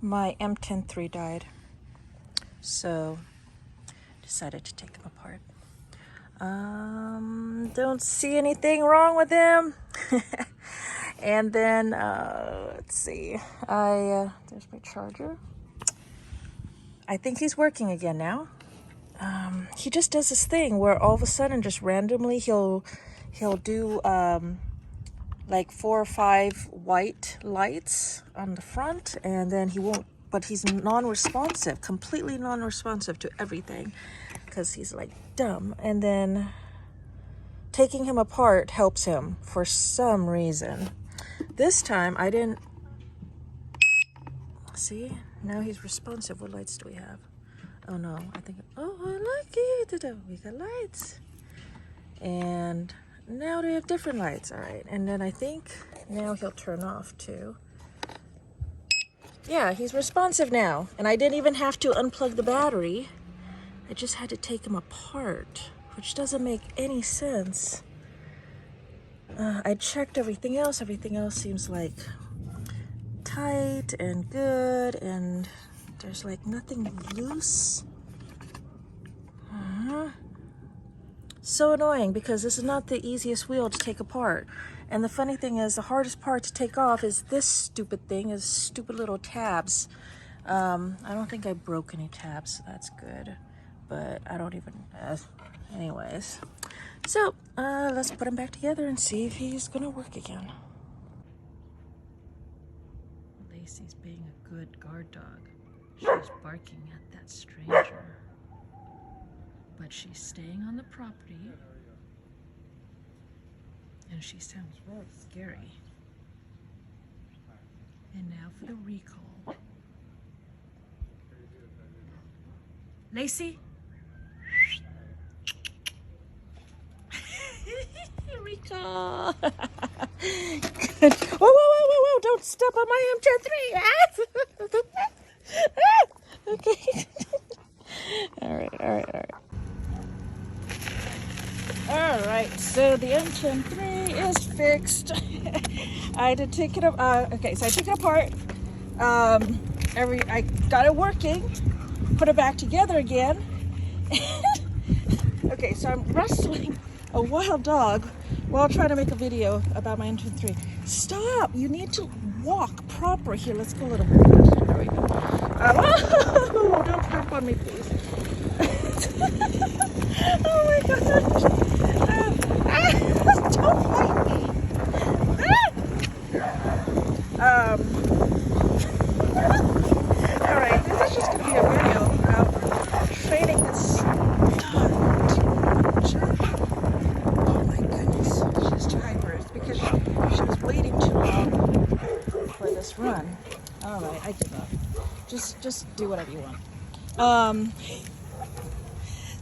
My MTen3 died, so decided to take him apart. Don't see anything wrong with him. And then let's see, there's my charger. I think he's working again now. He just does this thing where all of a sudden, just randomly, he'll do like 4 or 5 white lights on the front, and then he won't, but he's non-responsive, completely non-responsive to everything, because he's like dumb. And then taking him apart helps him for some reason. This time I didn't see. Now he's responsive. What lights do we have? Oh no, I think, oh, I like it. We got lights. And now they have different lights. All right, and then I think now he'll turn off too. Yeah, he's responsive now. And I didn't even have to unplug the battery. I just had to take him apart, which doesn't make any sense. I checked everything else. Everything else seems like tight and good, and there's like nothing loose. So annoying, because this is not the easiest wheel to take apart. And the funny thing is, the hardest part to take off is this stupid thing, is stupid little tabs. I don't think I broke any tabs, so that's good. But I don't even, anyways. So let's put him back together and see if he's gonna work again. Lacey's being a good guard dog. She's barking at that stranger, but she's staying on the property, and she sounds really scary. And now for the recall. Lacey? Recall. Good. Whoa, whoa, whoa, whoa, whoa, don't step on my MTen3. Okay. All right. All right, so the MTen3 is fixed. I had to take it up. Okay, so I took it apart. I got it working. Put it back together again. Okay, so I'm wrestling a wild dog while trying to make a video about my MTen3. Stop! You need to walk proper. Here, let's go a little bit faster. There we go. Oh, don't step on me, please. Oh my gosh. Don't fight me. Alright, this is just going to be a video of training this dog to jump. Oh my goodness, she's too hyper. It's because she was waiting too long for this run. Alright, I give up. Just do whatever you want.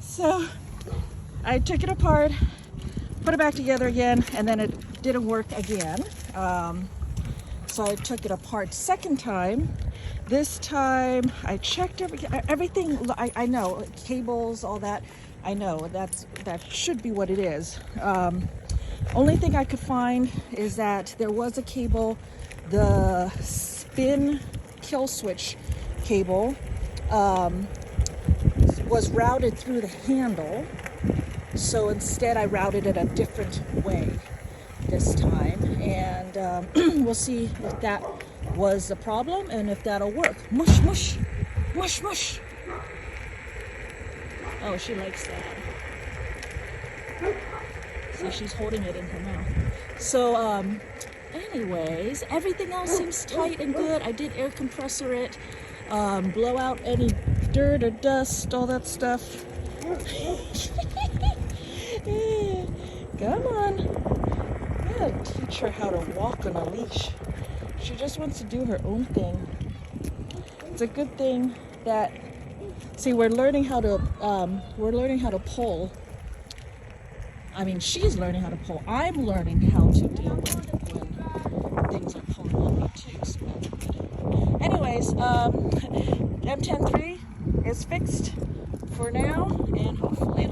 So I took it apart, put it back together again, and then it didn't work again. So I took it apart second time. This time I checked everything. I know, cables, all that. I know that should be what it is. Only thing I could find is that there was a cable, the spin kill switch cable, was routed through the handle. So instead I routed it a different way this time, and we'll see if that was the problem and if that'll work. Mush, mush, mush, mush. Oh, she likes that. See, she's holding it in her mouth. So anyways, everything else seems tight and good. I did air compressor it, blow out any dirt or dust, all that stuff. Come on. I gotta teach her how to walk on a leash. She just wants to do her own thing. It's a good thing that, see, we're learning how to pull. I mean, she's learning how to pull. I'm learning how to deal with when things are pulling on me too. So that's good. Anyways, MTen3 is fixed for now, and hopefully